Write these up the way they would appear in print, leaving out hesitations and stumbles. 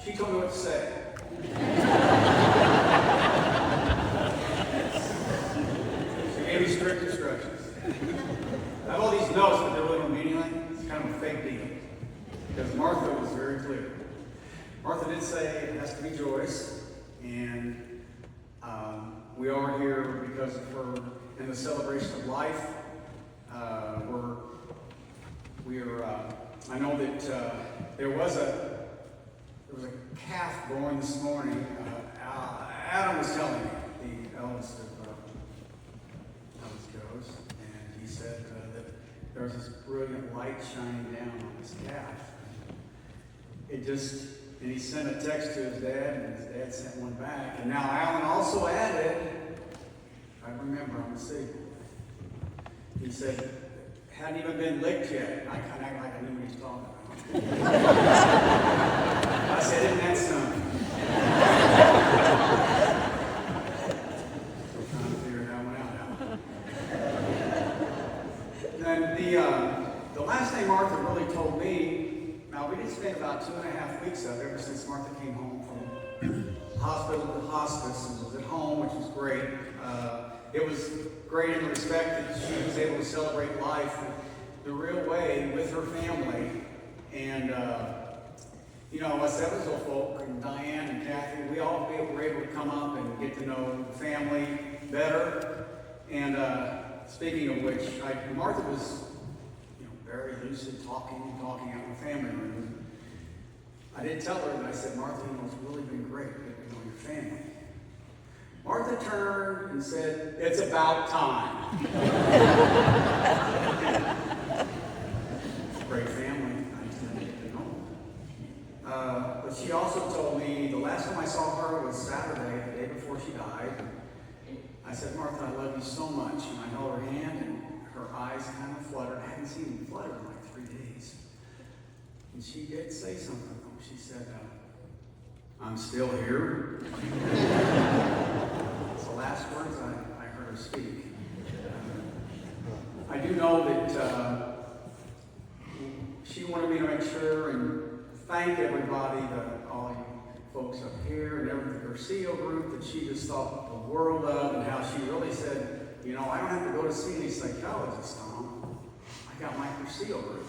She told me what to say. She gave me strict instructions. I have all these notes, but they really don't mean anything. It's kind of a fake deal. Because Martha was very clear. Martha did say it has to be Joyce, and we are here because of her in the celebration of life. I know that there was a calf born this morning. Adam was telling me, the eldest of goes, and he said that there was this brilliant light shining down on this calf. And he sent a text to his dad, and his dad sent one back. And now Alan also added, I remember on the city, he said, hadn't even been licked yet. I kind of act like I knew what he was talking about. I said, isn't that something? Still trying to figure that one out now. Then the last thing Martha really told me, now we did spend about 2.5 weeks of it ever since Martha came home from hospital to hospice and was at home, which was great. It was great in the respect that she was able to celebrate life the real way with her family. And, us Evansville folk and Diane and Kathy, we all were able to come up and get to know the family better. And speaking of which, Martha was very lucid, talking out in the family room. I did tell her, and I said, Martha, it's really been great getting to know your family. Martha turned and said, it's about time. Great family. I just didn't get to know them. But she also told me the last time I saw her was Saturday, the day before she died. I said, Martha, I love you so much. And I held her hand, and her eyes kind of fluttered. I hadn't seen them flutter in like 3 days. And she did say something. She said, I'm still here. It's the last words I heard her speak. I do know that she wanted me to make sure and thank everybody, all you folks up here and everything, the Garcia group that she just thought the world of, and how she really said, I don't have to go to see any psychologist, Tom. I got my Garcia group.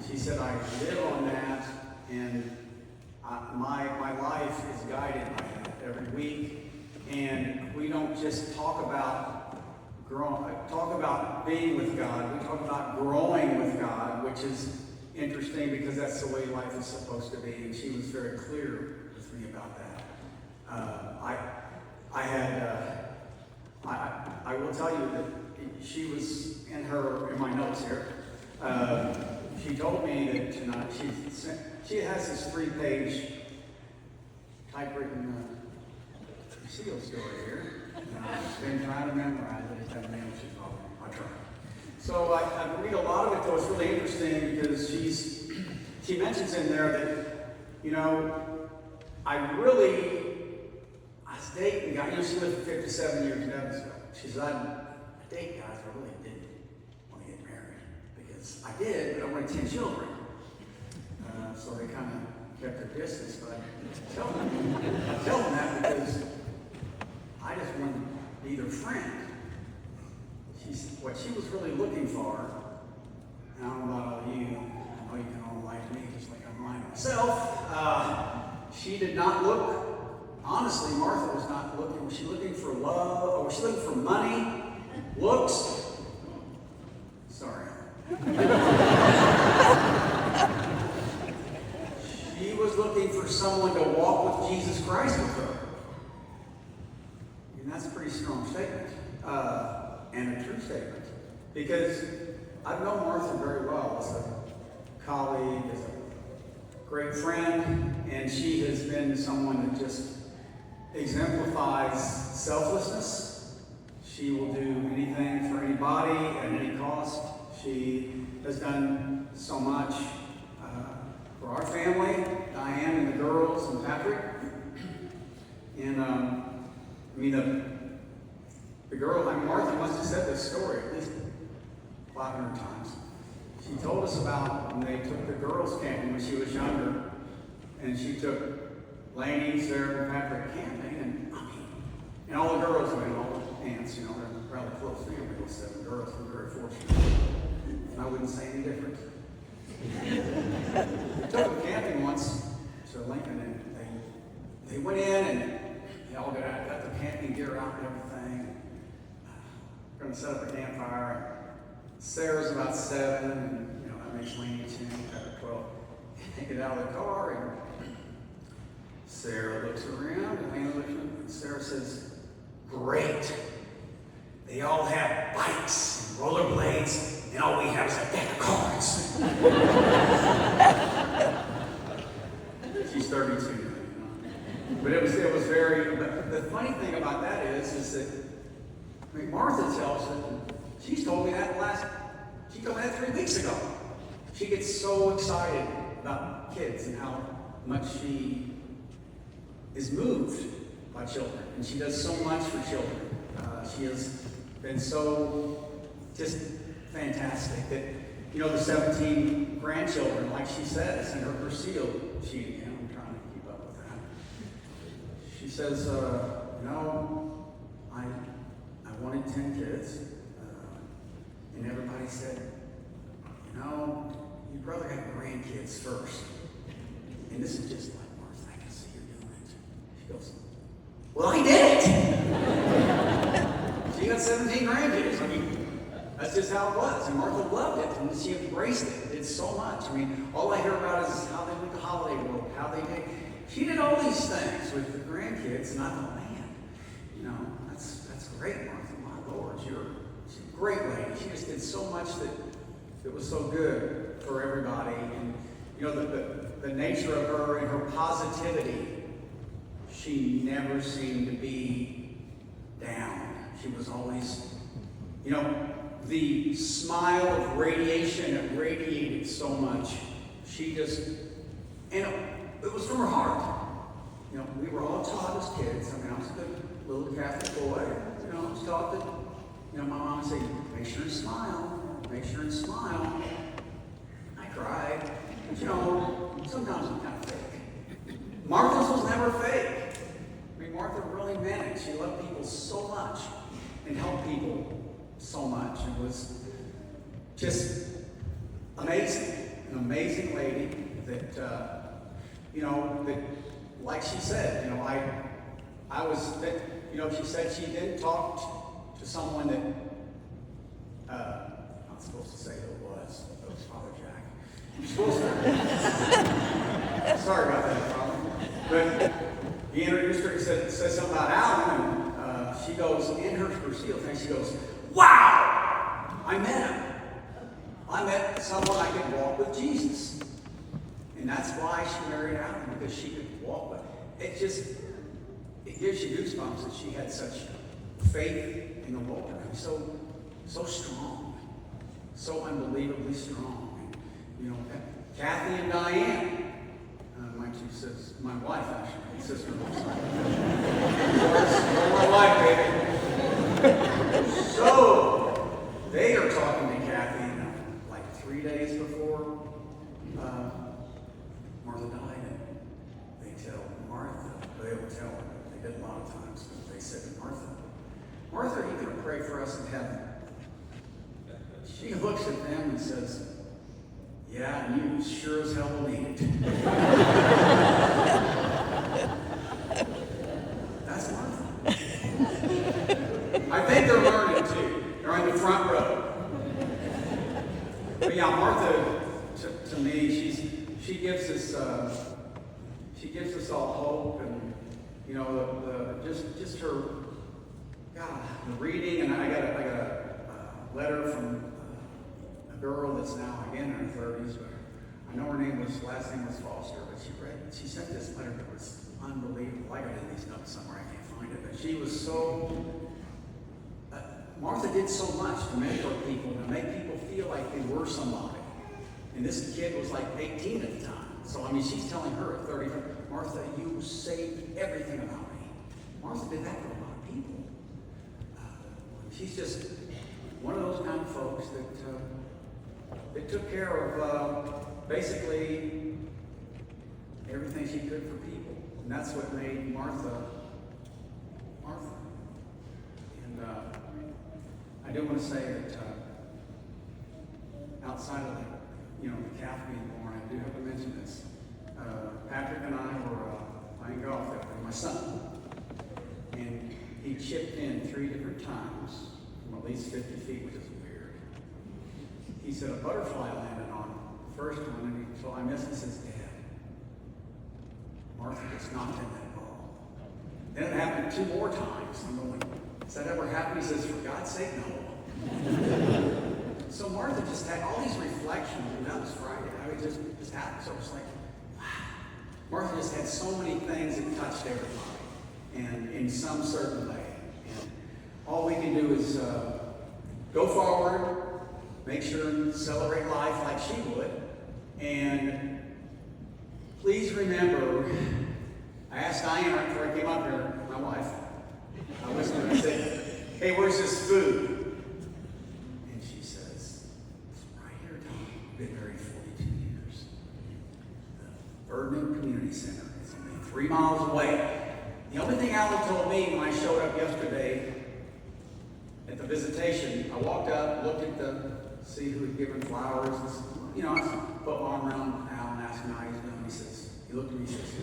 She said, I live on that, and my life is guided by that every week. And we don't just talk about being with God. We talk about growing with God, which is interesting because that's the way life is supposed to be. And she was very clear with me about that. I will tell you that she was in my notes here. She told me that tonight she has this 3-page typewritten seal story here. I've been trying to memorize it. It's haven't managed to follow. I try. So I read a lot of it, though. It's really interesting because she mentions in there that, I was dating guys. She lived for 57 years in Evansville. She said, I date guys I really didn't want to get married because I did, but I wanted 10 children. So they kind of kept their distance, but I tell them that because I just wanted to be their friend. What she was really looking for, and I don't know about all of you, I know you can all like me just like I'm lying myself. She did not look, honestly, Martha was not looking, was she looking for love, or was she looking for money, looks? Sorry. She was looking for someone to walk with Jesus Christ with her. And that's a pretty strong statement, and a true statement. Because I've known Martha very well as a colleague, as a great friend, and she has been someone that just exemplifies selflessness. She will do anything for anybody at any cost. She has done so much for our family, Diane and the girls and Patrick. And the girl, Martha must have said this story at least 500 times. She told us about when they took the girls camping when she was younger, And she took Lainey, Sarah, and Patrick camping, and all the girls went, all the aunts, they're a rather close family with 7 girls. We're very fortunate. And I wouldn't say any different. We took them camping once to Lincoln, and they went in, and they all got the camping gear out and everything. We're going to set up a campfire. Sarah's about 7, and that makes Lainey 10, Patrick 12. They get out of the car, and Sarah looks around, and Lainey looks around, and Sarah says, "Great. They all have bikes and rollerblades, and all we have is a deck of cards." She's 32 now, But it was very, but the funny thing about that is that, Martha tells it, she told me that 3 weeks ago. She gets so excited about kids and how much she is moved by children. And she does so much for children. She has been so just fantastic that, the 17 grandchildren, like she says in her seal sheet, I'm trying to keep up with that. She says, I wanted 10 kids, and everybody said, you'd rather have grandkids first. And this is just like, Martha, I can see you doing it. She goes, well, I did it. She got 17 grandkids. That's just how it was. And Martha loved it, and she embraced it. Did so much. All I hear about is how they went to Holiday World, how they did. She did all these things with the grandkids, and I thought, man, that's great, Martha. My Lord, she's a great lady. She just did so much that was so good for everybody. And the nature of her and her positivity, she never seemed to be down. She was always, the smile of radiation, it radiated so much. She just, and it was from her heart. We were all taught as kids. I was a good little Catholic boy. I was taught that, my mom would say, make sure and smile. Make sure and smile. I cried. But sometimes I'm kind of fake. Martha's was never fake. Martha really meant it. She loved people so much and helped people so much. It was just amazing. An amazing lady that, that, like she said, I was, she said she didn't talk to someone that, not supposed to say who it was. It was Father Jack. You're supposed to. Sorry about that, Father. But he introduced her, he said something about Alan, and she goes, in her seal thing, she goes, wow! I met him. I met someone I could walk with Jesus. And that's why she married Alan, because she could walk with him. It gives you goosebumps that she had such faith in the Lord. So strong. So unbelievably strong. Kathy and Diane, my 2 sisters, my wife actually, sister. My wife, baby. So they are talking to Kathy like 3 days before Martha died, and they tell Martha, they would tell her, they did a lot of times, but they said to Martha, Martha, are you going to pray for us in heaven? She looks at them and says, yeah, and you sure as hell will need it. That's Martha. I think they're learning too. They're on the front row. But yeah, Martha, to me, she gives us all hope, and just her, God, the reading, and I got a letter from a girl that's now again in her 30s, but I know her last name was Foster, but she sent this letter that was unbelievable. I got in these notes somewhere, I can't find it, but she was so, Martha did so much to mentor people, to make people feel like they were somebody. And this kid was like 18 at the time. So, she's telling her at 30, Martha, you saved everything about me. Martha did that for a lot of people. She's just one of those kind of folks that took care of, basically, everything she could for people. And that's what made Martha, Martha. And I do want to say that outside of the calf being born, I do have to mention this. Patrick and I were playing golf that day, my son. And he chipped in 3 different times from at least 50 feet, which is weird. He said a butterfly landed on the first one, and so I missed. He says, Dad, Martha gets knocked in that ball. Then it happened 2 more times. I'm going, does that ever happen? He says, for God's sake, no. So Martha just had all these reflections, and that was Friday. I mean, it just happened. So it was like, wow. Martha just had so many things that touched everybody, and in some certain way. And all we can do is go forward, make sure and celebrate life like she would, and please remember, I asked Diana before I came up here, my wife, I was going to say, hey, where's this food? And she says, it's right here, Tom. I've been married 42 years. The Birdman Community Center is only 3 miles away. The only thing Alan told me when I showed up yesterday at the visitation, I walked up, looked at see who had given flowers, and, I put my arm around Alan, asked him how he's doing. He looked at me and says,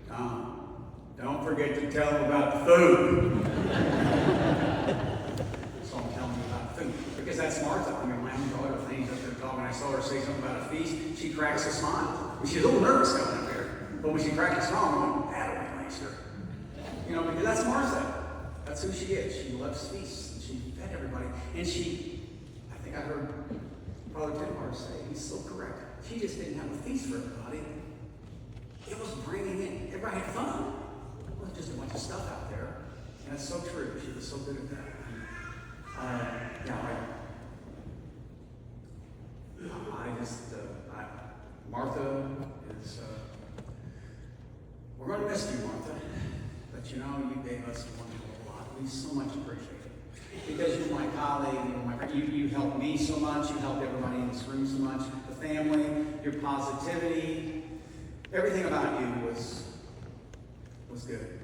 Tom, don't forget to tell him about the food. So I'm telling him about food. Because that's Martha. I mean, my own daughter, things up there talking. I saw her say something about a feast. She cracks a smile. She's a little nervous coming up here. But when she cracks a smile, I'm going, that'll be nicer. Because that's Martha. That's who she is. She loves feasts. And she fed everybody. And I think I heard Brother Timar say, he's so correct. She just didn't have a feast for everybody. It was bringing in, everybody had fun. It wasn't just a bunch of stuff out there. And that's so true. She was so good at that. Martha is, we're going to miss you, Martha. But you gave us one whole lot. We so much appreciate it. Because you're my colleague, my friend. You helped me so much. You helped everybody in this room so much. The family, your positivity. Everything about you was good.